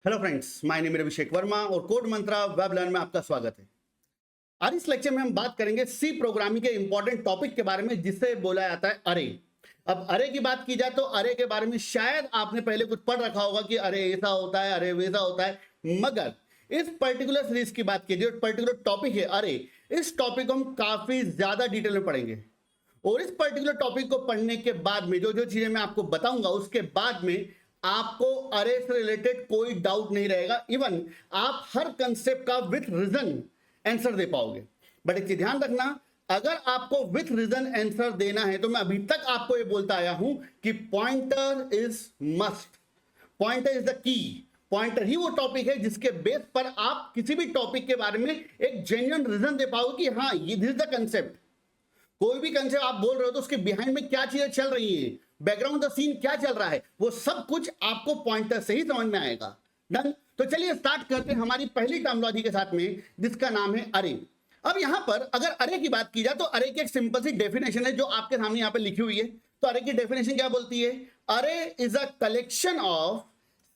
Hello friends, my name है अभिषेक वर्मा और code मंत्रा web learn में आपका स्वागत है। आज इस लेक्चर में हम बात करेंगे सी प्रोग्रामिंग के इंपॉर्टेंट टॉपिक के बारे में जिसे बोला जाता है अरे। अब अरे की बात की जाए तो अरे के बारे में शायद आपने पहले कुछ पढ़ रखा होगा कि अरे ऐसा होता है, अरे वैसा होता है, मगर इस पर्टिकुलर सीरीज की बात की जो पर्टिकुलर टॉपिक है अरे, इस टॉपिक को हम काफी ज्यादा डिटेल में पढ़ेंगे और इस पर्टिकुलर टॉपिक को पढ़ने के बाद में जो जो चीजें मैं आपको बताऊंगा उसके बाद में आपको अरे से रिलेटेड कोई डाउट नहीं रहेगा। इवन आप हर कंसेप्ट का विथ रीजन आंसर दे पाओगे। बट एक चीज ध्यान रखना, अगर आपको विथ रीजन आंसर देना है तो मैं अभी तक आपको ये बोलता आया हूं कि pointer is must, pointer is the key. Pointer ही वो टॉपिक है जिसके बेस पर आप किसी भी टॉपिक के बारे में एक जेन्युइन रीजन दे पाओगे कि हाँ ये दिस इज द कंसेप्ट। कोई भी कंसेप्ट आप बोल रहे हो तो उसके बिहाइंड में क्या चीजें चल रही है, बैकग्राउंड द सीन क्या चल रहा है, वो सब कुछ आपको पॉइंटर से ही समझ में आएगा। डन। तो चलिए स्टार्ट करते हैं हमारी पहली टर्मिनोलॉजी के साथ में जिसका नाम है अरे। अब यहां पर अगर अरे की बात की जाए तो अरे की एक सिंपल सी डेफिनेशन है जो आपके सामने यहां पर लिखी हुई है। तो अरे की डेफिनेशन क्या बोलती है? अरे is a collection of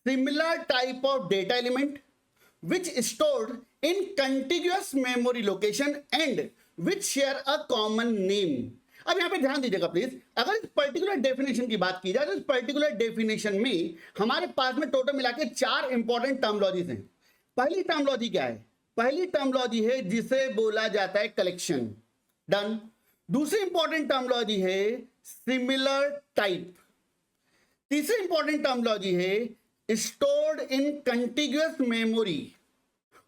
similar type of data element which stored in contiguous memory location and which share a common name। अब यहां पे ध्यान दीजिएगा प्लीज, अगर इस पर्टिकुलर डेफिनेशन की बात की जाए तो इस पर्टिकुलर डेफिनेशन में हमारे पास में टोटल मिला के 4 इंपॉर्टेंट टर्मिनोलॉजीज हैं। पहली टर्मिनोलॉजी क्या है? पहली टर्मिनोलॉजी है जिसे बोला जाता है कलेक्शन। डन। दूसरी इंपॉर्टेंट टर्मिनोलॉजी है सिमिलर टाइप। तीसरी इंपॉर्टेंट टर्मिनोलॉजी है स्टोर्ड इन कंटिग्यूअस मेमोरी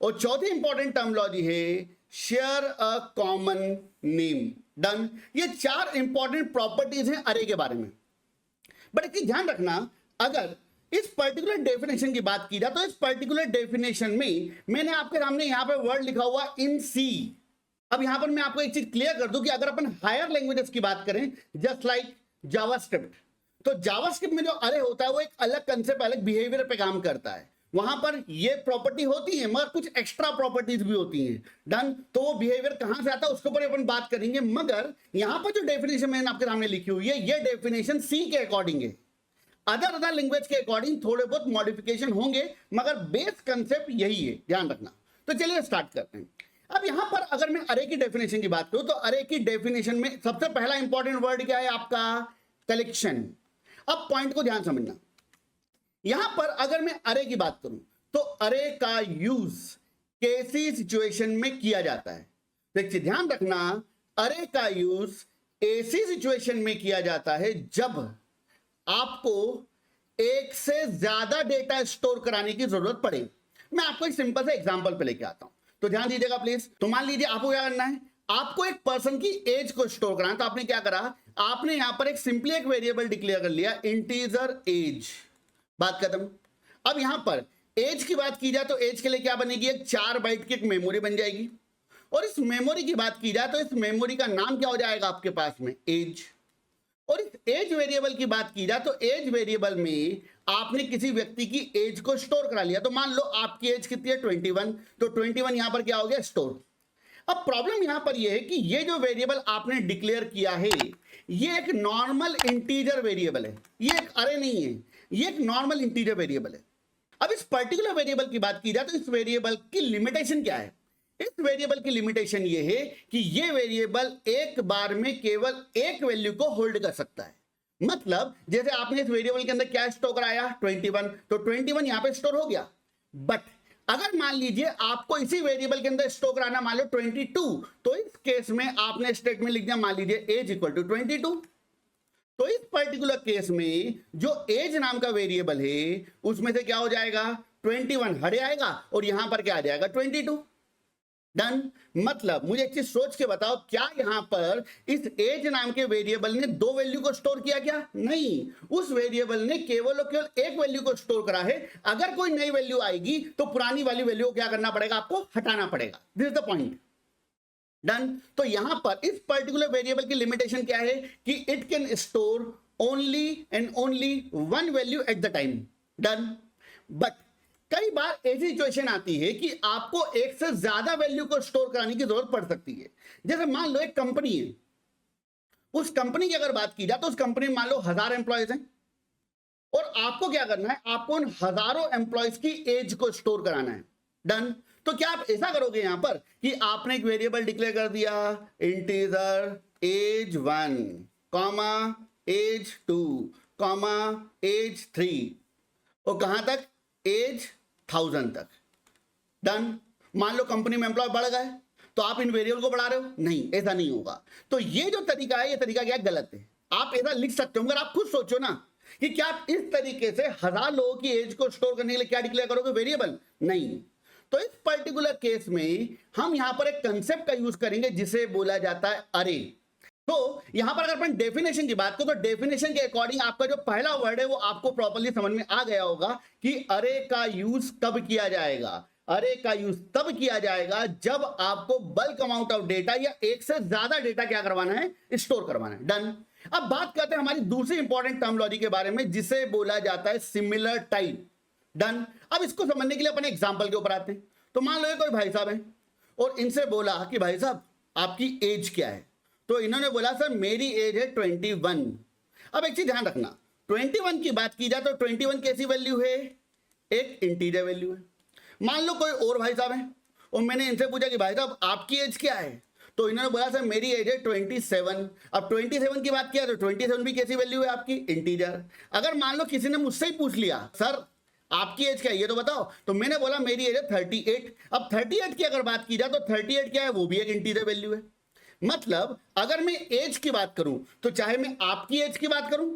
और चौथी इंपॉर्टेंट टर्मिनोलॉजी है share a common name. Done. ये 4 इंपॉर्टेंट प्रॉपर्टीज हैं अरे के बारे में। बट एक चीज ध्यान रखना, अगर इस पर्टिकुलर डेफिनेशन की बात की जाए तो इस पर्टिकुलर डेफिनेशन में मैंने आपके सामने यहां पे वर्ड लिखा हुआ इन सी। अब यहां पर मैं आपको एक चीज क्लियर कर दूं कि अगर अपन हायर लैंग्वेजेस की बात करें जस्ट लाइक जावास्क्रिप्ट, तो जावास्क्रिप्ट में जो अरे होता है वो एक अलग कंसेप्ट, अलग बिहेवियर पे काम करता है। वहां पर ये प्रॉपर्टी होती है मगर कुछ एक्स्ट्रा प्रॉपर्टीज भी होती हैं। डन। तो वो बिहेवियर कहां से आता है उसके ऊपर अपन बात करेंगे, मगर यहां पर जो डेफिनेशन मैंने आपके सामने लिखी हुई है ये डेफिनेशन सी के अकॉर्डिंग है। अदर लैंग्वेज के अकॉर्डिंग थोड़े बहुत मॉडिफिकेशन होंगे मगर बेस कंसेप्ट यही है, ध्यान रखना। तो चलिए स्टार्ट करते हैं। अब यहां पर अगर मैं अरे की डेफिनेशन की बात करूं तो अरे की डेफिनेशन में सबसे पहला इंपॉर्टेंट वर्ड क्या है आपका? कलेक्शन। अब पॉइंट को ध्यान समझना, यहां पर अगर मैं अरे की बात करूं तो अरे का यूज कैसी सिचुएशन में किया जाता है? देखिए ध्यान रखना, अरे का यूज ऐसी सिचुएशन में किया जाता है जब आपको एक से ज्यादा डेटा स्टोर कराने की जरूरत पड़े। मैं आपको एक सिंपल सा एग्जांपल पे लेके आता हूं, तो ध्यान दीजिएगा प्लीज। तो मान लीजिए आपको क्या करना है, आपको एक पर्सन की एज को स्टोर कराना है। तो आपने क्या करा, आपने यहां पर एक सिंपली एक वेरिएबल डिक्लेयर कर लिया इंटीजर एज, बात खत्म। अब यहां पर एज की बात की जाए तो एज के लिए क्या बनेगी? एक 4 बाइट की एक मेमोरी बन जाएगी और इस मेमोरी की बात की जाए तो इस मेमोरी का नाम क्या हो जाएगा आपके पास में? एज। और इस एज वेरिएबल की बात की जाए तो एज वेरिएबल में आपने किसी व्यक्ति की एज को स्टोर करा लिया। तो मान लो आपकी एज कितनी है? 21। तो 21 यहां पर क्या हो गया? स्टोर। अब प्रॉब्लम यहां पर यह है कि ये जो वेरिएबल आपने डिक्लेयर किया है ये एक नॉर्मल इंटीजर वेरिएबल है, ये एक अरे नहीं है, ये एक नॉर्मल इंटीजर वेरिएबल है। अब इस पर्टिकुलर वेरिएबल की बात की जाए तो इस वेरिएबल की लिमिटेशन क्या है? इस वेरिएबल की लिमिटेशन ये है कि ये वेरिएबल एक बार में केवल एक वैल्यू को होल्ड कर सकता है। मतलब जैसे आपने इस वेरिएबल के अंदर क्या स्टोर कराया? 21। तो 21 यहां पे स्टोर हो गया। बट अगर मान लीजिए आपको इसी वेरिएबल के अंदर स्टोर कराना मान लो 22, तो इस केस में आपने स्टेटमेंट लिख दिया मान लीजिए एज इक्वल टू 22। तो इस पर्टिकुलर केस में जो एज नाम का वेरिएबल है उसमें से क्या हो जाएगा? 21 हटे आएगा और यहां पर क्या आ जाएगा? 22। डन। मतलब मुझे एक चीज सोच के बताओ, क्या यहां पर इस एज नाम के वेरिएबल ने 2 वैल्यू को स्टोर किया क्या? नहीं, उस वेरिएबल ने केवल और केवल एक वैल्यू को स्टोर करा है। अगर कोई नई वैल्यू आएगी तो पुरानी वाली वैल्यू को क्या करना पड़ेगा? आपको हटाना पड़ेगा। This is the point. Done. तो यहां पर इस पर्टिकुलर वेरिएबल की लिमिटेशन क्या है कि it can store only and only 1 value at the time. Done. But कई बार ऐसी सिचुएशन आती है कि आपको एक से ज्यादा वैल्यू को स्टोर कराने की जरूरत पड़ सकती है। जैसे मान लो एक कंपनी है, उस कंपनी की अगर बात की जाए तो उस कंपनी में मान लो 1000 एम्प्लॉयज हैं। और आपको क्या करना है, आपको उन हजारों एम्प्लॉयज की एज को स्टोर कराना है। डन। तो क्या आप ऐसा करोगे यहां पर कि आपने एक वेरिएबल डिक्लेयर कर दिया, integer age 1 comma age 2 comma age 3 और कहां तक, एज 1000 तक। डन। मान लो कंपनी में एम्प्लॉय बढ़ गए तो आप इन वेरिएबल को बढ़ा रहे हो, नहीं, ऐसा नहीं होगा। तो ये जो तरीका है, ये तरीका क्या गलत है। आप ऐसा लिख सकते हो, मगर आप खुद सोचो ना कि क्या आप इस तरीके से 1000 लोगों की एज को स्टोर करने के लिए क्या डिक्लेयर करोगे, वेरिएबल? नहीं। तो इस पर्टिकुलर केस में हम यहां पर एक कंसेप्ट का यूज करेंगे जिसे बोला जाता है अरे। तो यहां पर अगर अपन डेफिनेशन की बात करें तो डेफिनेशन के अकॉर्डिंग आपका जो पहला वर्ड है वो आपको प्रॉपर्ली समझ में आ गया होगा कि अरे का यूज कब किया जाएगा। अरे का यूज तब किया जाएगा जब आपको बल्क अमाउंट ऑफ डेटा या एक से ज्यादा डेटा क्या करवाना है, स्टोर करवाना है। डन। अब बात करते हैं हमारी दूसरी इंपॉर्टेंट टर्मिनोलॉजी के बारे में जिसे बोला जाता है सिमिलर टाइप। डन। अब इसको समझने के लिए अपन एग्जांपल के ऊपर आते हैं। तो मान लो कोई भाई साहब है और इनसे बोला कि भाई साहब आपकी एज क्या है, तो इन्होंने बोला सर मेरी एज है 21। अब एक चीज ध्यान रखना, 21 की बात की जाए तो 21 कैसी वैल्यू है, एक इंटीजर वैल्यू है। मान लो कोई और भाई साहब है और मैंने इनसे पूछा कि भाई साहब आपकी एज क्या है, तो इन्होंने बोला सर मेरी एज है 27। अब 27 की बात किया तो 27 भी कैसी वैल्यू है आपकी, इंटीजर। अगर मान लो किसी ने मुझसे ही पूछ लिया सर आपकी एज क्या है ये तो बताओ, तो मैंने बोला मेरी एज है 38। अब 38 की अगर बात की जाए तो 38 क्या है, वो भी एक इंटीजर वैल्यू है। मतलब अगर मैं एज की बात करूं तो चाहे मैं आपकी एज की बात करूं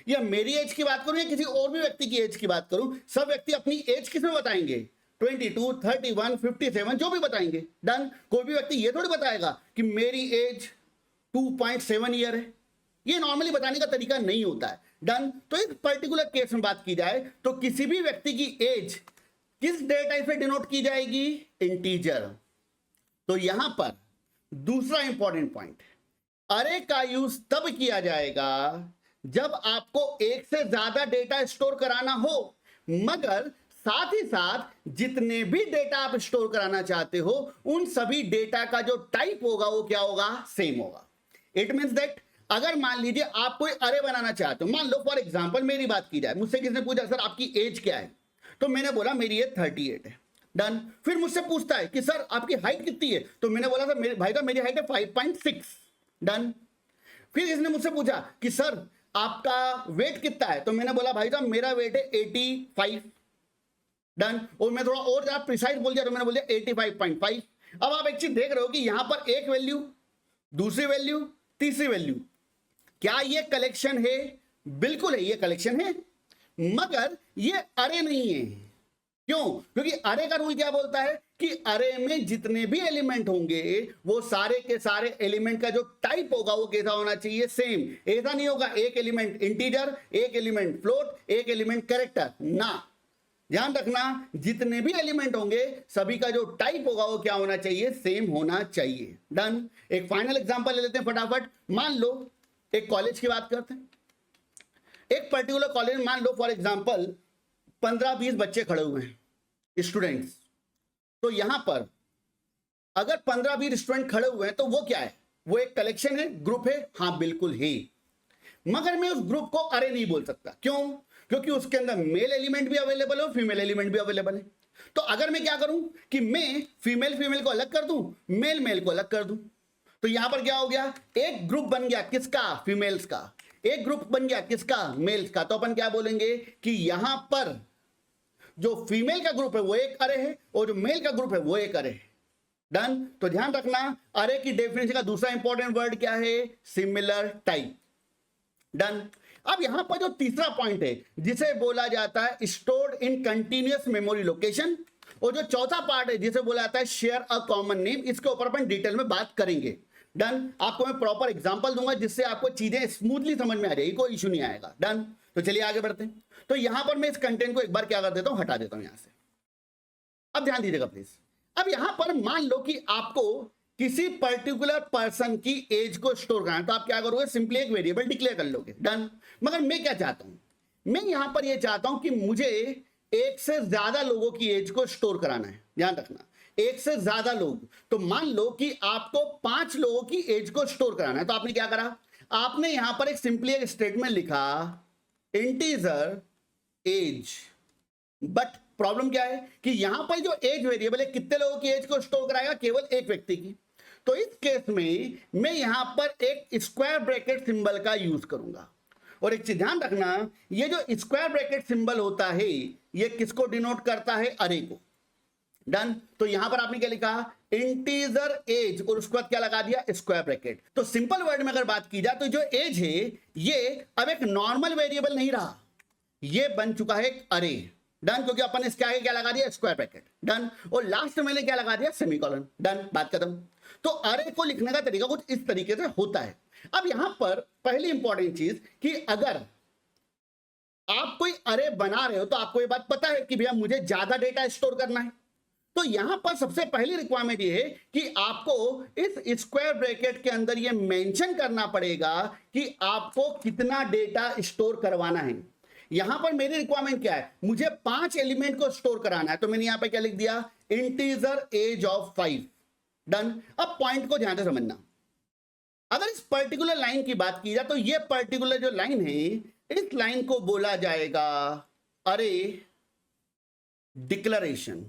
या मेरी एज की बात करूं या किसी और भी व्यक्ति की एज की बात करूं, सब व्यक्ति अपनी एज किसमें बताएंगे, 22, 31, 57 जो भी बताएंगे। डन। कोई भी व्यक्ति ये थोड़ी बताएगा कि मेरी एज 2.7 ईयर है, ये नॉर्मली बताने का तरीका नहीं होता है। डन। तो इस पर्टिकुलर केस में बात की जाए तो किसी भी व्यक्ति की एज किस डेटा टाइप से डिनोट की जाएगी, इंटीजर। तो यहां पर दूसरा इंपॉर्टेंट पॉइंट, अरे का यूज तब किया जाएगा जब आपको एक से ज्यादा डेटा स्टोर कराना हो, मगर साथ ही साथ जितने भी डेटा आप स्टोर कराना चाहते हो उन सभी डेटा का जो टाइप होगा वो क्या होगा, सेम होगा। इट मींस दैट अगर मान लीजिए आप कोई अरे बनाना चाहते हो, मान लो फॉर एग्जांपल मेरी बात की जाए, मुझसे किसने पूछा सर आपकी एज क्या है, तो मैंने बोला मेरी एज 38 है। डन। फिर मुझसे पूछता है कि सर आपकी हाइट कितनी है, तो मैंने बोला सर मेरे भाई का मेरी हाइट है 5.6। डन। फिर इसने मुझसे पूछा कि सर आपका वेट कितना है, तो मैंने बोला भाई साहब मेरा वेट है 85। डन। और मैं थोड़ा और ज्यादा प्रिसाइज बोल दिया तो मैंने बोल दिया 85.5। अब आप एक चीज देख रहे हो कि यहां पर एक वैल्यू, दूसरी वैल्यू, तीसरी वैल्यू, क्या ये कलेक्शन है, बिल्कुल है, ये कलेक्शन है, मगर ये अरे नहीं है। क्यों? क्योंकि अरे का रूल क्या बोलता है कि अरे में जितने भी एलिमेंट होंगे वो सारे के सारे एलिमेंट का जो टाइप होगा वो कैसा होना चाहिए, सेम। ऐसा नहीं होगा एक एलिमेंट इंटीजर, एक एलिमेंट फ्लोट, एक एलिमेंट कैरेक्टर, ना। ध्यान रखना जितने भी एलिमेंट होंगे सभी का जो टाइप होगा वो क्या होना चाहिए, सेम होना चाहिए। डन। एक फाइनल एग्जांपल ले लेते हैं फटाफट। मान लो एक कॉलेज की बात करते हैं, एक पर्टिकुलर कॉलेज, मान लो फॉर एग्जांपल 15-20 बच्चे खड़े हुए हैं, स्टूडेंट्स। तो यहां पर अगर 15-20 स्टूडेंट खड़े हुए हैं तो वो क्या है, वो एक कलेक्शन है, ग्रुप है, हाँ बिल्कुल है। मगर मैं उस ग्रुप को अरे नहीं बोल सकता। क्यों? क्योंकि उसके अंदर मेल एलिमेंट भी अवेलेबल है, फीमेल एलिमेंट भी अवेलेबल है। तो अगर मैं क्या करूं कि मैं फीमेल को अलग कर दूं, मेल को अलग कर दूं, तो यहां पर क्या हो गया, एक ग्रुप बन गया किसका, फीमेल्स का, एक ग्रुप बन गया किसका, मेल्स का। तो अपन क्या बोलेंगे कि यहां पर जो फीमेल का ग्रुप है वो एक अरे है और जो मेल का ग्रुप है वो एक अरे है। डन। तो ध्यान रखना अरे की डेफिनेशन का दूसरा इंपॉर्टेंट वर्ड क्या है, सिमिलर टाइप। डन। अब यहां पर जो तीसरा पॉइंट है जिसे बोला जाता है stored in continuous memory location, और जो चौथा पार्ट है जिसे बोला जाता है शेयर अ कॉमन नेम, इसके ऊपर अपन डिटेल में बात करेंगे। डन। आपको मैं प्रॉपर एग्जांपल दूंगा जिससे आपको चीजें स्मूथली समझ में आ जाएगी, कोई इशू नहीं आएगा। डन। तो चलिए आगे बढ़ते हैं। तो यहां पर मैं इस कंटेंट को एक बार क्या कर देता हूं, हटा देता हूं यहां से। अब ध्यान दीजिएगा प्लीज। अब यहां पर मान लो कि आपको किसी पर्टिकुलर पर्सन की एज को स्टोर करना है, तो आप क्या करोगे, सिंपली एक वेरिएबल डिक्लेयर कर लोगे। डन। मगर मैं क्या चाहता हूं, मैं यहां पर यह चाहता हूं कि मुझे एक से ज्यादा लोगों की एज को स्टोर कराना है। ध्यान रखना एक से ज्यादा लोग। तो मान लो कि आपको 5 लोगों की एज को स्टोर कराना है, तो आपने क्या करा, आपने यहां पर एक सिंपली एक स्टेटमेंट लिखा इंटीजर एज। बट प्रॉब्लम क्या है कि यहां पर जो एज वेरिएबल है कितने लोगों की एज को स्टोर कराएगा, केवल एक व्यक्ति की। तो इस केस में मैं यहां पर एक स्क्वायर ब्रैकेट सिंबल का यूज करूंगा। और एक चीज ध्यान रखना, ये जो स्क्वायर ब्रैकेट सिंबल होता है ये किसको डिनोट करता है, अरे को। डन। तो यहां पर आपने क्या लिखा, इंटीजर एज, और उसके बाद क्या लगा दिया, स्क्वायर ब्रैकेट। तो सिंपल वर्ड में अगर बात की जाए तो जो एज है ये अब एक नॉर्मल वेरिएबल नहीं रहा, ये बन चुका है एक अरे। डन। क्योंकि अपन ने इसके आगे क्या लगा दिया, स्क्वायर ब्रैकेट। डन। और लास्ट में मैंने क्या लगा दिया, सेमीकोलन। डन, बात खत्म। तो अरे को लिखने का तरीका कुछ इस तरीके से होता है। अब यहां पर पहली इंपॉर्टेंट चीज कि अगर आप कोई अरे बना रहे हो तो आपको ये बात पता है कि भैया मुझे ज्यादा डेटा स्टोर करना है। तो यहां पर सबसे पहली रिक्वायरमेंट ये है कि आपको इस स्क्वायर ब्रैकेट के अंदर ये मेंशन करना पड़ेगा कि आपको कितना डेटा स्टोर करवाना है। यहां पर मेरी रिक्वायरमेंट क्या है, मुझे 5 एलिमेंट को स्टोर कराना है। तो मैंने यहां पर क्या लिख दिया, इंटीजर एज ऑफ 5। डन। अब पॉइंट को ध्यान से समझना, अगर इस पर्टिकुलर लाइन की बात की जाए तो ये पर्टिकुलर जो लाइन है इस लाइन को बोला जाएगा अरे डिक्लेरेशन।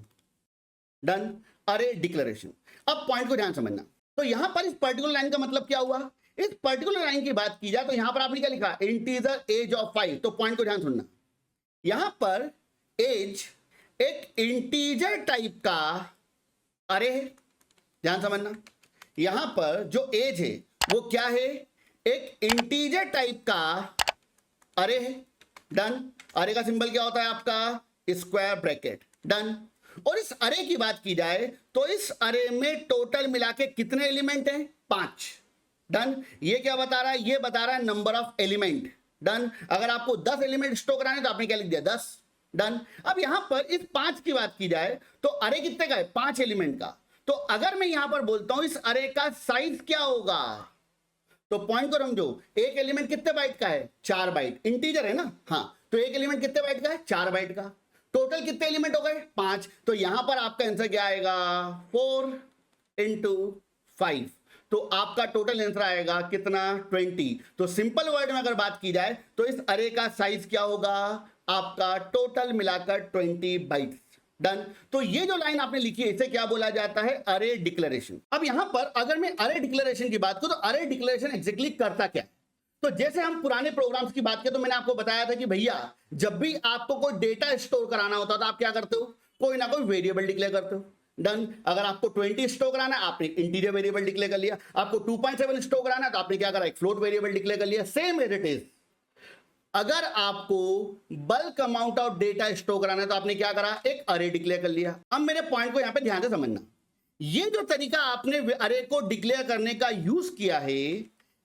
डन। अरे डिक्लेरेशन। अब पॉइंट को ध्यान समझना, तो यहां पर इस पर्टिकुलर लाइन का मतलब क्या हुआ, इस पर्टिकुलर लाइन की बात की जाए तो यहां पर आपने क्या लिखा, इंटीजर एज ऑफ 5। तो पॉइंट को ध्यान सुनना, यहां पर एज एक इंटीजर टाइप का अरे है। ध्यान समझना, यहां पर जो एज है वो क्या है, एक इंटीजर टाइप का अरे है। डन। अरे का सिंबल क्या होता है आपका, स्क्वायर ब्रैकेट। डन। और इस अरे की बात की जाए तो इस अरे में टोटल मिला के कितने एलिमेंट हैं, 5। डन। ये क्या बता रहा है, ये बता रहा है नंबर ऑफ एलिमेंट। डन। अगर आपको 10 एलिमेंट स्टोर कराने तो आपने क्या लिख दिया, 10। डन। अब यहां पर इस 5 की बात की जाए तो अरे कितने का है, 5 एलिमेंट का। तो अगर मैं यहां पर बोलता हूं इस अरे का साइज क्या होगा, तो पॉइंट को समझो, एक एलिमेंट कितने बाइट का है, 4 बाइट। इंटीजर है ना, हाँ। तो एक एलिमेंट कितने बाइट का है, 4 बाइट का। टोटल कितने एलिमेंट हो गए, 5। तो यहां पर आपका आंसर क्या आएगा, 4 × 5। तो आपका टोटल आंसर आएगा कितना, 20। तो सिंपल वर्ड में अगर बात की जाए तो इस अरे का साइज क्या होगा, आपका टोटल मिलाकर 20 बाइट्स। डन। तो ये जो लाइन आपने लिखी है इसे क्या बोला जाता है, अरे डिक्लेरेशन। अब यहां पर अगर मैं अरे डिक्लेरेशन की बात करूं तो अरे डिक्लेरेशन एग्जैक्टली करता क्या है, तो जैसे हम पुराने प्रोग्राम्स की बात करें तो मैंने आपको बताया था कि भैया जब भी आपको कोई डेटा स्टोर कराना होता तो आप क्या करते हो, कोई ना कोई वेरिएबल डिक्लेयर करते हो। डन। अगर आपको 20 स्टोर कराना है आपने इंटीजर वेरिएबल डिक्लेयर कर लिया, आपको 2.7 स्टोर कराना है तो आपने क्या करा, एक फ्लोट वेरिएबल डिक्लेयर कर लिया। सेम एज इट इज, अगर आपको bulk amount of data store कराना है तो आपने क्या करा, एक अरे डिक्लेयर कर लिया। अब मेरे पॉइंट को यहां पे ध्यान से समझना, ये जो तरीका आपने अरे को डिक्लेयर करने का यूज किया है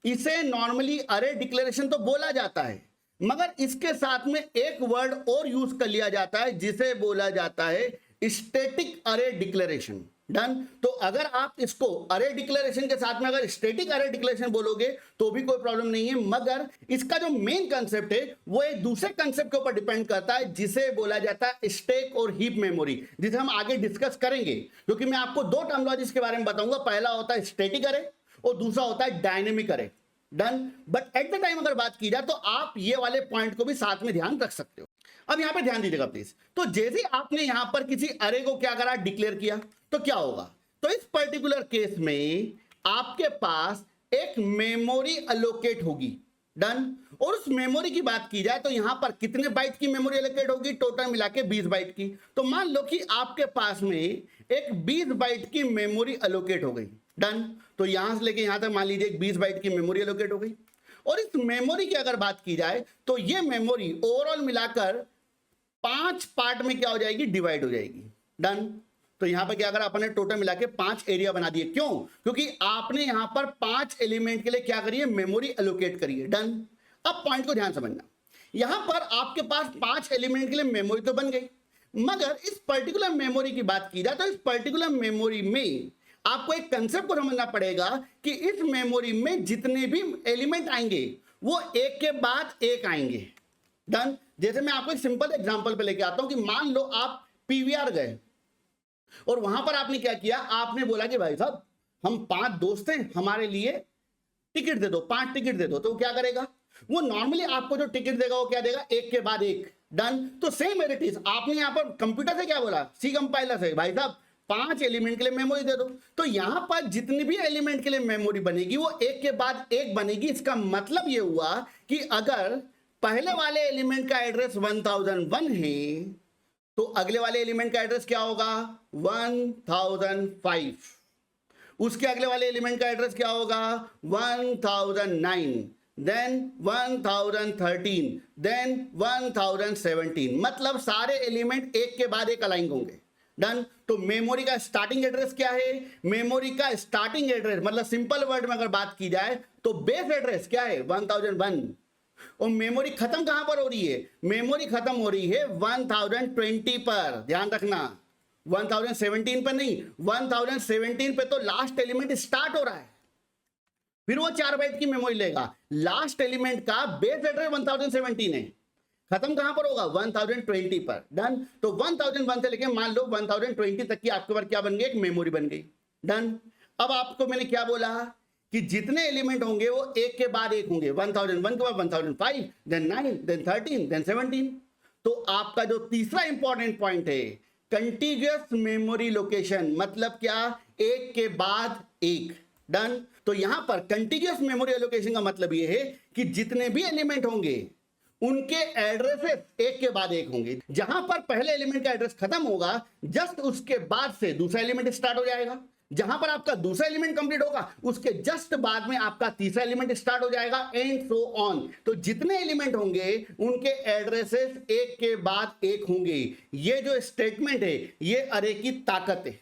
इसे नॉर्मली अरे डिक्लेरेशन तो बोला जाता है, मगर इसके साथ में एक वर्ड और यूज कर लिया जाता है जिसे बोला जाता है स्टैटिक अरे डिक्लेरेशन। डन। तो अगर आप इसको अरे डिक्लेरेशन के साथ में अगर स्टैटिक अरे डिक्लेरेशन बोलोगे तो भी कोई प्रॉब्लम नहीं है, मगर इसका जो मेन कंसेप्ट है वो एक दूसरे कंसेप्ट के ऊपर डिपेंड करता है जिसे बोला जाता है स्टैक और हीप मेमोरी, जिसे हम आगे डिस्कस करेंगे। क्योंकि मैं आपको 2 टर्मिनोलॉजीज के बारे में बताऊंगा, पहला होता है स्टैटिक अरे और दूसरा होता है डायनेमिक अरे। Done. But at the time अगर बात की जाए तो आप ये वाले पॉइंट को भी साथ में ध्यान रख सकते हो। अब यहां पे ध्यान दीजिएगा प्लीज, तो जैसे आपने यहां पर किसी अरे को क्या करा, डिक्लेयर किया, तो क्या होगा, तो इस पर्टिकुलर केस में आपके पास एक मेमोरी अलोकेट होगी। डन। और उस मेमोरी की बात की जाए तो यहां पर कितने बाइट की मेमोरी अलोकेट होगी, टोटल मिला के 20 बाइट की। तो मान लो कि आपके पास में एक 20 बाइट की मेमोरी अलोकेट हो गई। डन। तो यहां से लेके यहां तक मान लीजिए 20 बाइट की मेमोरी अलोकेट हो गई। और इस मेमोरी की अगर बात की जाए तो ये मेमोरी ओवरऑल मिलाकर 5 पार्ट में क्या हो जाएगी, डिवाइड हो जाएगी। डन। तो यहां पर क्या करा अपन ने, टोटल मिला के 5 एरिया बना दिए। क्यों, क्योंकि आपने यहां पर 5 एलिमेंट के लिए क्या करिए, मेमोरी एलोकेट करिए। डन। अब पॉइंट को ध्यान समझना, यहां पर आपके पास 5 एलिमेंट के लिए मेमोरी तो बन गई, मगर इस पर्टिकुलर मेमोरी की बात की जाए तो इस पर्टिकुलर मेमोरी में आपको एक कंसेप्ट को समझना पड़ेगा कि इस मेमोरी में जितने भी एलिमेंट आएंगे वो एक के बाद एक आएंगे। डन। जैसे मैं आपको एक सिंपल एग्जांपल पे लेके आता हूं कि मान लो आप पीवीआर गए और वहां पर आपने क्या किया, आपने बोला कि भाई साहब हम 5 दोस्त हैं, हमारे लिए टिकट दे दो, 5 टिकट दे दो। तो क्या करेगा, वो नॉर्मली आपको जो टिकट देगा वो क्या देगा, एक के बाद एक। डन। तो सेम एज इट इज आपने यहां पर कंप्यूटर से क्या बोला, सी कंपाइलर से, भाई साहब 5 एलिमेंट के लिए मेमोरी दे दो। तो यहां पर जितनी भी एलिमेंट के लिए मेमोरी बनेगी वो एक के बाद एक बनेगी। इसका मतलब ये हुआ कि अगर पहले वाले एलिमेंट का एड्रेस 1001 है तो अगले वाले एलिमेंट का एड्रेस क्या होगा, 1005। उसके अगले वाले एलिमेंट का एड्रेस क्या होगा, 1009, देन 1013, देन 1017। मतलब सारे एलिमेंट एक के बाद एक अलाइन होंगे। डन। तो मेमोरी का स्टार्टिंग एड्रेस क्या है, मेमोरी का स्टार्टिंग एड्रेस मतलब सिंपल वर्ड में अगर बात की जाए तो बेस एड्रेस क्या है, 1001। और मेमोरी खत्म कहां पर हो रही है, मेमोरी खत्म हो रही है 1020 पर। ध्यान रखना 1017 पर नहीं, 1017 पे तो लास्ट एलिमेंट स्टार्ट हो रहा है, फिर वो 4 बाइट की मेमोरी लेगा। लास्ट एलिमेंट का बेस एड्रेस 1017 है, खत्म कहां पर होगा, 1020 पर। डन। तो 1001 से लेके मान लो 1020 तक की आपके पास क्या बन गई, एक मेमोरी बन गई। डन। अब आपको मैंने क्या बोला कि जितने एलिमेंट होंगे वो एक के बाद एक होंगे, 1001 के बाद 1005, देन 9, देन 13, देन 17। तो आपका जो तीसरा इंपॉर्टेंट पॉइंट है कंटीन्यूअस मेमोरी लोकेशन, मतलब क्या, एक के बाद एक। डन। तो यहां पर कंटीन्यूअस मेमोरी एलोकेशन का मतलब यह है कि जितने भी एलिमेंट होंगे उनके एड्रेसेस एक के बाद एक होंगे। जहां पर पहले एलिमेंट का एड्रेस खत्म होगा जस्ट उसके बाद से दूसरा एलिमेंट स्टार्ट हो जाएगा। जहां पर आपका दूसरा एलिमेंट कंप्लीट होगा उसके जस्ट बाद में आपका तीसरा एलिमेंट स्टार्ट हो जाएगा, एंड सो ऑन। तो जितने एलिमेंट होंगे उनके एड्रेसेस एक के बाद एक होंगे। ये जो स्टेटमेंट है ये अरे की ताकत है।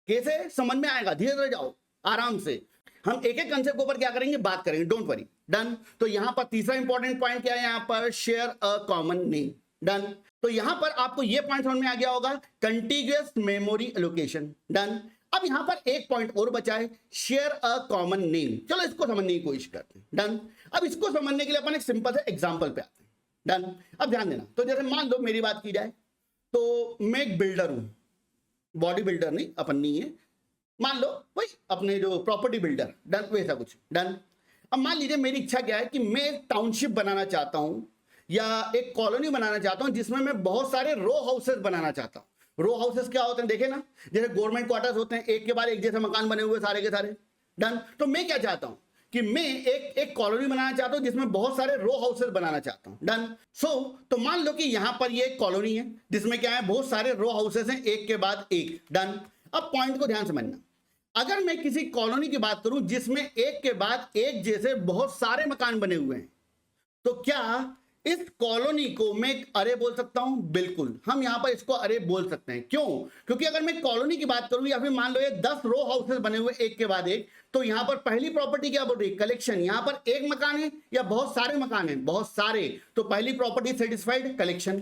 कैसे समझ में आएगा, धीरे धीरे जाओ आराम से, हम एक एक कंसेप्ट के ऊपर क्या करेंगे, बात करेंगे, डोंट वरी। डन। तो यहां पर तीसरा इंपॉर्टेंट पॉइंट क्या है, यहां पर share a common name. Done. तो यहां पर आपको यह पॉइंट समझ में आ गया होगा, कंटीन्यूअस मेमोरी एलोकेशन। डन। अब यहां पर एक पॉइंट और बचा है, शेयर अ कॉमन नेम। चलो इसको समझने की कोशिश करते हैं। डन। अब इसको समझने के लिए अपन एक सिंपल से एग्जांपल पे आते हैं। डन। अब ध्यान देना, तो जैसे मान लो मेरी बात की जाए तो मैं एक बिल्डर हूं, बॉडी बिल्डर नहीं, अपन नहीं है, मान लो भाई अपने जो प्रॉपर्टी बिल्डर। डन। वैसा कुछ। डन। अब मान लीजिए मेरी इच्छा क्या है कि मैं एक टाउनशिप बनाना चाहता हूं या एक कॉलोनी बनाना चाहता हूं जिसमें मैं बहुत सारे रो हाउसेस बनाना चाहता हूं। रो हाउसेस क्या होते हैं देखे ना, जैसे गवर्नमेंट क्वार्टर्स होते हैं, एक के बाद एक जैसे मकान बने हुए सारे के सारे। डन। तो मैं क्या चाहता हूं कि मैं एक कॉलोनी बनाना चाहता हूं जिसमें बहुत सारे रो हाउसेस बनाना चाहता हूं। डन। तो मान लो कि यहां पर ये एक कॉलोनी है जिसमें क्या है, बहुत सारे रो हाउसेस हैं एक के बाद एक। डन। अब पॉइंट को ध्यान समझना, अगर मैं किसी कॉलोनी की बात करूं जिसमें एक के बाद एक जैसे बहुत सारे मकान बने हुए हैं, तो क्या इस कॉलोनी को मैं एक अरे बोल सकता हूं? बिल्कुल, हम यहां पर इसको अरे बोल सकते हैं। क्यों? क्योंकि अगर मैं कॉलोनी की बात करूं या फिर मान लो ये 10 रो हाउसेस बने हुए एक के बाद एक, तो यहां पर पहली प्रॉपर्टी क्या बोल रही है, कलेक्शन। यहां पर एक मकान है या बहुत सारे मकान है, बहुत सारे, तो पहली प्रॉपर्टी सेटिस्फाइड, कलेक्शन।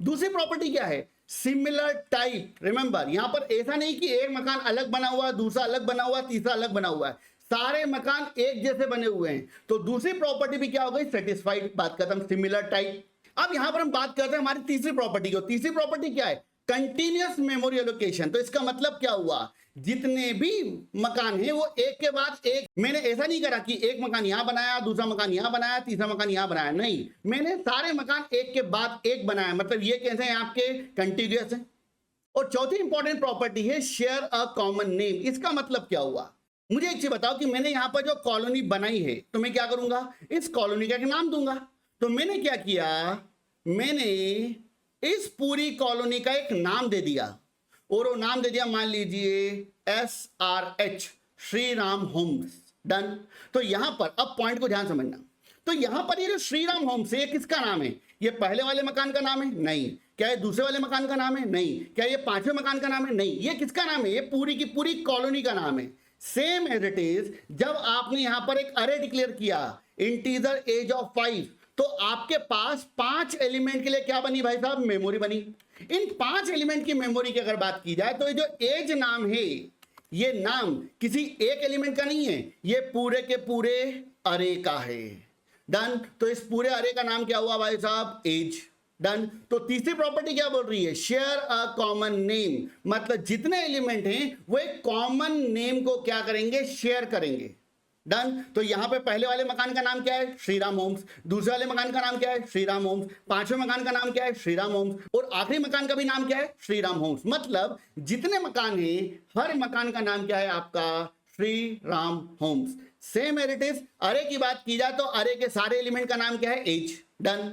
दूसरी प्रॉपर्टी क्या है, सिमिलर टाइप। रिमेंबर यहां पर ऐसा नहीं कि एक मकान अलग बना हुआ, दूसरा अलग बना हुआ, तीसरा अलग बना हुआ है, सारे मकान एक जैसे बने हुए हैं। तो दूसरी प्रॉपर्टी भी क्या हो गई, सेटिस्फाइड, बात खत्म, सिमिलर टाइप। अब यहां पर हम बात करते हैं हमारी तीसरी प्रॉपर्टी की। तीसरी प्रॉपर्टी क्या है, कंटीन्यूअस मेमोरी एलोकेशन। तो इसका मतलब क्या हुआ, जितने भी मकान हैं वो एक के बाद एक। मैंने ऐसा नहीं करा कि एक मकान यहां बनाया, दूसरा मकान यहां बनाया, तीसरा मकान यहां बनाया, नहीं, मैंने सारे मकान एक के बाद एक बनाया। मतलब ये कैसे हैं, आपके कंटीन्यूअस हैं। और चौथी इंपॉर्टेंट प्रॉपर्टी है शेयर अ कॉमन नेम। इसका मतलब क्या हुआ, मुझे एक चीज बताओ कि मैंने यहां पर जो कॉलोनी बनाई है तो मैं क्या करूंगा, इस कॉलोनी का एक नाम दूंगा। तो मैंने क्या किया, मैंने इस पूरी कॉलोनी का एक नाम दे दिया, और वो नाम दे दिया मान लीजिए SRH, Shri Ram Homes. Done. तो यहां पर अब पॉइंट को ध्यान समझना, तो यहां पर ये जो श्री राम होम्स है, ये किसका नाम है, ये पहले वाले मकान का नाम है, नहीं। क्या ये दूसरे वाले मकान का नाम है, नहीं। क्या ये पांचवें मकान का नाम है, नहीं। ये किसका नाम है, ये पूरी की पूरी कॉलोनी का नाम है। सेम एज इट इज, जब आपने यहां पर एक अरे डिक्लेयर किया, इंटीजर एज ऑफ 5, तो आपके पास 5 एलिमेंट के लिए क्या बनी भाई साहब, मेमोरी बनी। इन 5 एलिमेंट की मेमोरी की अगर बात की जाए तो ये जो एज नाम है, ये नाम किसी एक एलिमेंट का नहीं है, ये पूरे के पूरे अरे का है। डन। तो इस पूरे अरे का नाम क्या हुआ भाई साहब, एज। डन। तो तीसरी प्रॉपर्टी क्या बोल रही है, शेयर अ कॉमन नेम। मतलब जितने एलिमेंट हैं वो एक कॉमन नेम को क्या करेंगे, शेयर करेंगे। डन। तो यहां पे पहले वाले मकान का नाम क्या है? श्रीराम होम्स। दूसरे वाले मकान का नाम क्या है? श्रीराम होम्स। पांचवें मकान का नाम क्या है? श्रीराम होम्स। और आखिरी मकान का भी नाम क्या है? श्रीराम होम्स। मतलब जितने मकान हैं हर मकान का नाम क्या है आपका? Shriram Homes. Same as it is array की बात की जाए तो अरे के सारे एलिमेंट का नाम क्या है? एज। डन।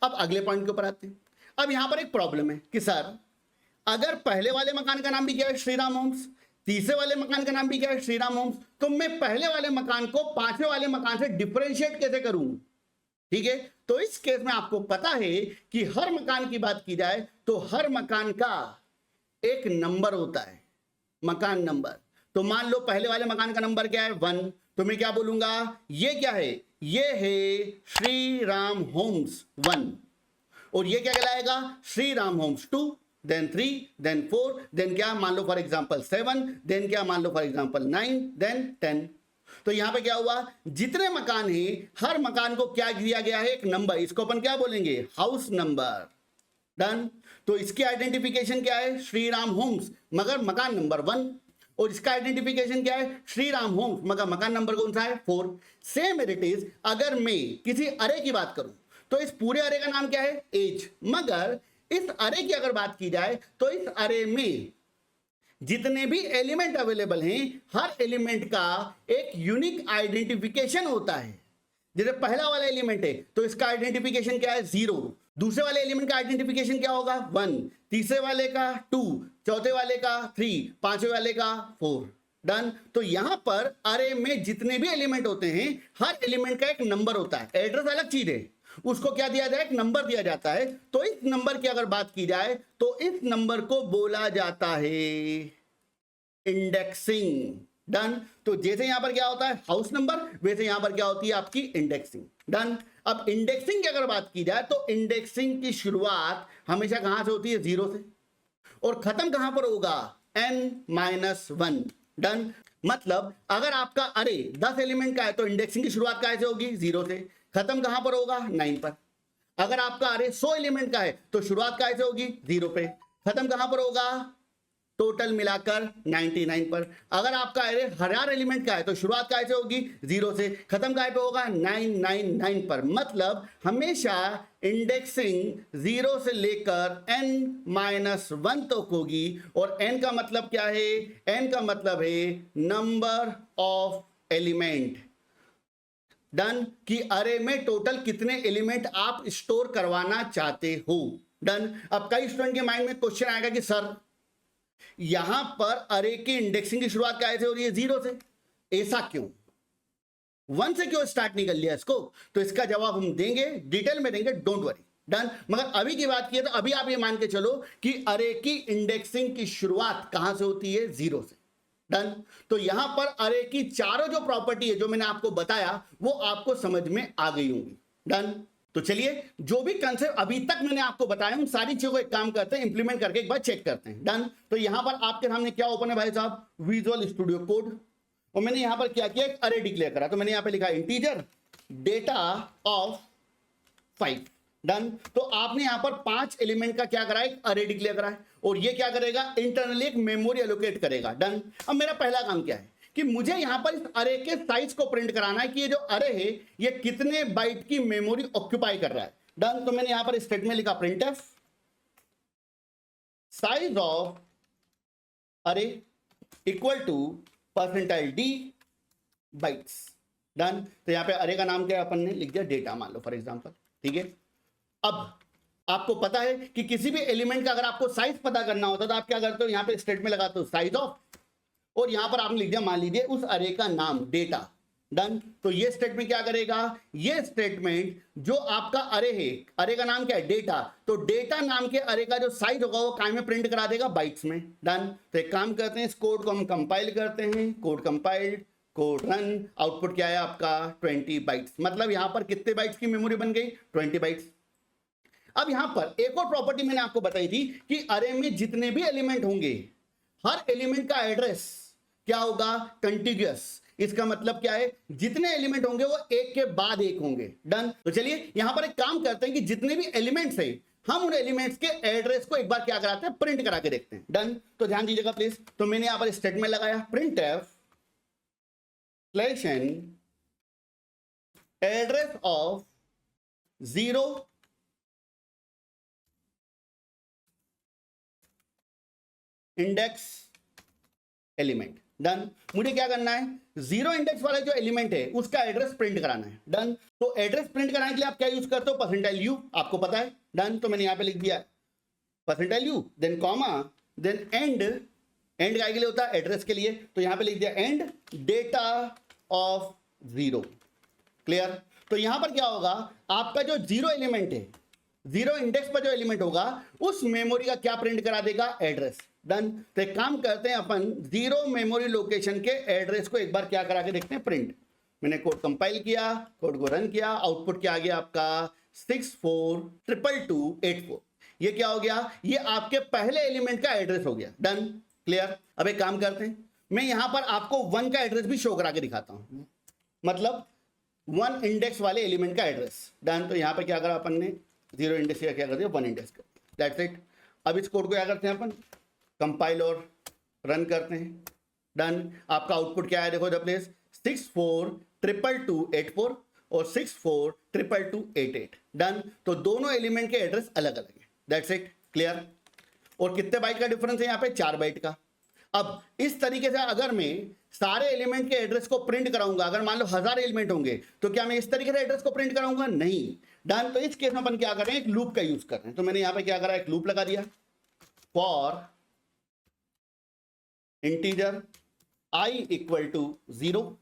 अब अगले पॉइंट के ऊपर आते हैं। अब यहां पर एक प्रॉब्लम है कि सर अगर पहले वाले मकान का नाम भी क्या है? श्रीराम होम्स, तीसरे वाले मकान का नाम भी क्या है? श्रीराम होम्स, तो मैं पहले वाले मकान को पांचवें वाले मकान से डिफरेंशिएट कैसे करूं? ठीक है, तो इस केस में आपको पता है कि हर मकान की बात की जाए तो हर मकान का एक नंबर होता है, मकान नंबर। तो मान लो पहले वाले मकान का नंबर क्या है? 1। तो मैं क्या बोलूंगा? ये क्या है? ये है श्रीराम होम्स 1। और ये क्या कहलाएगा? Shriram Homes 2, then 3, then 4, then क्या मान लो फॉर एग्जांपल 7, देन क्या मान लो फॉर एग्जांपल 9, देन 10। तो यहां पे क्या हुआ? जितने मकान हैं हर मकान को क्या दिया गया है? एक नंबर। इसको अपन क्या बोलेंगे? House number. डन। तो इसकी आइडेंटिफिकेशन क्या है? श्रीराम होम्स मगर मकान नंबर 1। और इसका आइडेंटिफिकेशन क्या है? श्रीराम होम्स मगर मकान नंबर कौन सा है? 4। सेम इट इज अगर मैं किसी अरे की बात करूं तो इस पूरे अरे का नाम क्या है? एज। मगर इस अरे की अगर बात की जाए तो इस अरे में जितने भी एलिमेंट अवेलेबल हैं हर एलिमेंट का एक यूनिक आइडेंटिफिकेशन होता है। जैसे पहला वाला एलिमेंट है तो इसका आइडेंटिफिकेशन क्या है? 0। दूसरे वाले एलिमेंट का आइडेंटिफिकेशन क्या होगा? 1। तीसरे वाले का 2, चौथे वाले का 3, पांचवें वाले का 4। डन। तो यहां पर अरे में जितने भी एलिमेंट होते हैं हर एलिमेंट का एक नंबर होता है। एड्रेस अलग चीज है, उसको क्या दिया जाए? एक नंबर दिया जाता है। तो इस नंबर की अगर बात की जाए तो इस नंबर को बोला जाता है इंडेक्सिंग। डन। तो जैसे यहां पर क्या होता है? हाउस नंबर, वैसे यहां पर क्या होती है आपकी? इंडेक्सिंग। डन। अब इंडेक्सिंग की अगर बात की जाए तो इंडेक्सिंग की शुरुआत हमेशा कहां से होती है? 0 से। और खत्म कहां पर होगा? n-1। डन। मतलब अगर आपका अरे 10 एलिमेंट का है तो इंडेक्सिंग की शुरुआत कहां से होगी? 0 से। खत्म कहां पर होगा? 9 पर। अगर आपका अरे 100 एलिमेंट का है तो शुरुआत कहां से होगी? 0 पे। खत्म कहां पर होगा? टोटल मिलाकर 99 पर। अगर आपका अरे 1000 एलिमेंट का है तो शुरुआत कहां से होगी? 0 से। खत्म कहां पे होगा? 999 पर। मतलब हमेशा इंडेक्सिंग 0 से लेकर n-1 तक होगी। और n का मतलब क्या है? n का मतलब है नंबर ऑफ एलिमेंट। डन। कि अरे में टोटल कितने एलिमेंट आप स्टोर करवाना चाहते हो। डन। अब कई स्टूडेंट के माइंड में क्वेश्चन आएगा कि सर यहां पर अरे की इंडेक्सिंग की शुरुआत कैसे हो रही है? 0 से। ऐसा क्यों? 1 से क्यों स्टार्ट नहीं कर लिया इसको? तो इसका जवाब हम देंगे, डिटेल में देंगे, डोंट वरी। डन। मगर अभी की बात की है तो अभी आप ये मान के चलो कि अरे की इंडेक्सिंग की शुरुआत कहां से होती है? 0 से। डन। तो यहां पर अरे की चारों जो प्रॉपर्टी है जो मैंने आपको बताया वो आपको समझ में आ गई होंगी। डन। तो चलिए जो भी कंसेप्ट अभी तक मैंने आपको बताया उन सारी चीजों को एक काम करते हैं, इंप्लीमेंट करके एक बार चेक करते हैं। डन। तो यहां पर आपके सामने क्या ओपन है भाई साहब? Visual studio code. और मैंने यहां पर क्या किया? एक अरे डिक्लेयर करा। तो मैंने यहां पे लिखा इंटीजर डेटा ऑफ 5। डन। तो आपने यहां पर 5 एलिमेंट का क्या करा है? एक अरे डिक्लेयर करा है। और ये क्या करेगा? इंटरनली एक मेमोरी एलोकेट करेगा। डन। अब मेरा पहला काम क्या है कि मुझे यहां पर इस अरे के साइज को प्रिंट कराना है कि ये जो अरे है ये कितने बाइट की मेमोरी ऑक्यूपाई कर रहा है। डन। तो मैंने यहां पर स्टेटमेंट लिखा printf size of array equal to %d bytes. Done. तो यहां पे अरे का नाम क्या अपन ने लिख दिया? डेटा मान लो फॉर एग्जांपल। ठीक है। अब आपको पता है कि किसी भी एलिमेंट का अगर आपको साइज पता करना होता तो आप क्या करते हो? यहां पे स्टेटमेंट लगाते हो साइज ऑफ, और यहां पर आपने लिख दिया मान लीजिए उस अरे का नाम डेटा। डन। तो ये स्टेटमेंट क्या करेगा? ये स्टेटमेंट जो आपका अरे है, अरे का नाम क्या है? डेटा। तो डेटा नाम के अरे का जो साइज होगा वो काय में प्रिंट करा देगा? बाइट्स में। डन। तो एक काम करते हैं, इस कोड को हम कंपाइल करते हैं। Code compiled, code run. Output क्या है आपका? 20 बाइट्स। मतलब यहां पर कितने बाइट्स की मेमोरी बन गई? 20 बाइट्स। अब यहां पर एक और प्रॉपर्टी मैंने आपको बताई थी कि अरे में जितने भी एलिमेंट होंगे हर एलिमेंट का एड्रेस क्या होगा? कंटिग्यूअस। इसका मतलब क्या है? जितने एलिमेंट होंगे वो एक के बाद एक होंगे। डन। तो चलिए यहां पर एक काम करते हैं कि जितने भी एलिमेंट्स हैं हम उन एलिमेंट्स के एड्रेस को एक बार क्या कराते हैं? प्रिंट करा के देखते हैं। डन। तो ध्यान दीजिएगा प्लीज। तो मैंने यहां पर स्टेटमेंट लगाया printf slash an address of zero index element. Done. मुझे क्या करना है, जीरो इंडेक्स वाला जो एलिमेंट है उसका एड्रेस प्रिंट कराना है। डन। तो एड्रेस प्रिंट कराने के लिए आप क्या यूज करते हो, परसेंटाइल यू, आपको पता है। डन। तो मैंने यहां पे लिख दिया percentile U, then comma, then end. End काय के लिए होता है, एड्रेस के लिए, तो यहां पे लिख दिया and data of zero. Clear. तो यहां पर क्या होगा, आपका जो जीरो एलिमेंट है, जीरो इंडेक्स पर जो एलिमेंट होगा उस मेमोरी का क्या प्रिंट करा देगा, एड्रेस। डन। तो एक काम करते हैं अपन, जीरो मेमोरी लोकेशन के एड्रेस को एक बार क्या करा के देखते हैं, प्रिंट। मैंने कोड कंपाइल किया, कोड को रन किया, आउटपुट क्या आ गया आपका 64228284। ये क्या हो गया, ये आपके पहले एलिमेंट का एड्रेस हो गया। डन। क्लियर। अब एक काम करते हैं, मैं यहां पर आपको 1 का एड्रेस भी शो करा के दिखाता हूं, मतलब 1 इंडेक्स वाले एलिमेंट का एड्रेस। डन। तो यहां पर क्या करा अपन ने, जीरो इंडेक्स का क्या कर दिया, 1 इंडेक्स कर दिया। That's it. अब इस कोड को क्या करते हैं अपन, कंपाइल और रन करते हैं। डन। आपका आउटपुट क्या है, देखो द प्लेस 64228284 और 642288। डन। तो दोनों एलिमेंट के एड्रेस अलग अलग है। That's it. क्लियर। और कितने बाइट का डिफरेंस है यहाँ पे, 4 बाइट का। अब इस तरीके से अगर मैं सारे एलिमेंट के एड्रेस को प्रिंट कराऊंगा, अगर मान लो 1000 एलिमेंट होंगे, तो क्या मैं इस तरीके से एड्रेस को प्रिंट कराऊंगा, नहीं। डन। तो इस केस में अपन क्या कर रहे हैं, एक लूप का यूज कर रहे हैं। तो मैंने यहां पे क्या करा, एक लूप लगा दिया, for integer I equal to 0,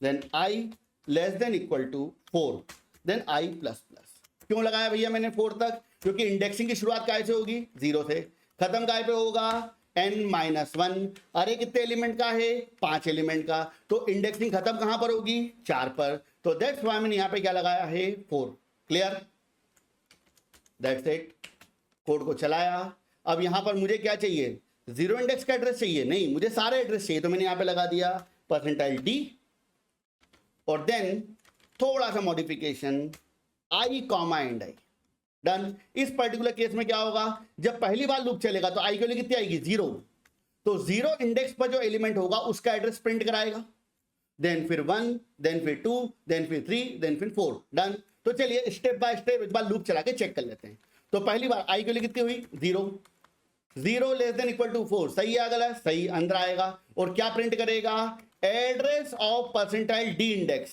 then I less than equal to 4, then I plus plus. क्यों लगाया भैया मैंने 4 तक, क्योंकि इंडेक्सिंग की शुरुआत काय से होगी, 0 से, खत्म काय पे होगा, n-1। अरे कितने एलिमेंट का है, 5 एलिमेंट का, तो इंडेक्सिंग खत्म कहां पर होगी, 4 पर। तो दैट्स व्हाई मैंने यहां पे क्या लगाया है, 4। क्लियर। That's it. कोड को चलाया। अब यहां पर मुझे क्या चाहिए, जीरो इंडेक्स का एड्रेस चाहिए, नहीं, मुझे सारे एड्रेस चाहिए। तो मैंने यहां पे लगा दिया परसेंटाइल डी और देन थोड़ा सा modification, I comma and I. Done. इस पर्टिकुलर केस में क्या होगा, जब पहली बार लूप चलेगा तो आई की वैल्यू कितनी आएगी, 0। तो जीरो इंडेक्स पर जो एलिमेंट होगा उसका एड्रेस प्रिंट कराएगा, देन फिर 1, देन फिर 2, देन फिर 3, देन फिर 4। डन। तो चलिए स्टेप बाय स्टेप एक बार लूप चला के चेक कर लेते हैं। तो पहली बार आई की वैल्यू कितनी हुई, 0। 0 लेस देन इक्वल टू 4, सही है, गलत, सही, अंदर आएगा। और क्या प्रिंट करेगा, address of percentile D index.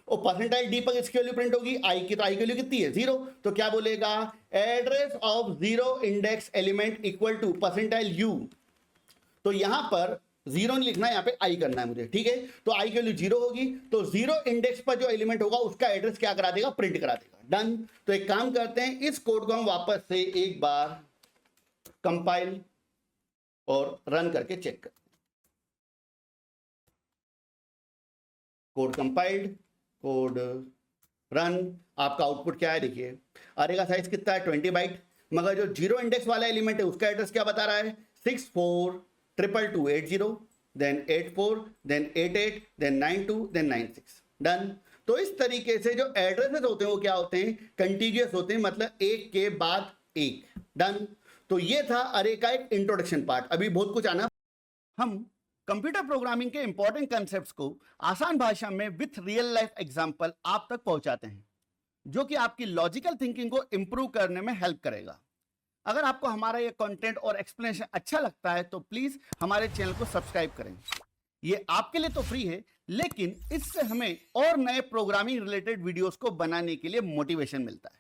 और परसेंटाइल डी पर इसकी वैल्यू प्रिंट होगी आई की, तो आई की वैल्यू कितनी है, 0। तो क्या बोलेगा, address of zero index element equal to percentile you. तो यहां पर 0 नहीं लिखना है, यहां पे आई करना है मुझे, ठीक है। तो आई की वैल्यू 0 होगी, तो जीरो इंडेक्स पर जो एलिमेंट होगा उसका एड्रेस क्या करा देगा, प्रिंट करा देगा। डन। तो एक काम करते हैं, इस कोड को हम वापस से एक बार कंपाइल और रन करके चेक करते हैं। Code compiled, code run. आपका आउटपुट क्या है, देखिए अरे का साइज कितना है, 20 बाइट, मगर जो जीरो इंडेक्स वाला एलिमेंट है उसका एड्रेस क्या बता रहा है, 64228280, then 84, then 88, then 92, then 96। Done. तो इस तरीके से जो एड्रेसेस होते हैं वो क्या होते हैं, कंटीन्यूअस होते हैं, मतलब एक के बाद एक। डन। तो ये था अरे का एक इंट्रोडक्शन पार्ट। अभी बहुत कुछ आना। हम कंप्यूटर प्रोग्रामिंग के इंपॉर्टेंट कंसेप्ट्स को आसान भाषा में विथ रियल लाइफ एग्जांपल आप तक पहुंचाते हैं, जो कि आपकी लॉजिकल थिंकिंग को इंप्रूव करने में हेल्प करेगा। अगर आपको हमारा ये कंटेंट और एक्सप्लेनेशन अच्छा लगता है तो प्लीज हमारे चैनल को सब्सक्राइब करें। ये आपके लिए तो फ्री है, लेकिन इससे हमें और नए प्रोग्रामिंग रिलेटेड वीडियोस को बनाने के लिए मोटिवेशन मिलता है।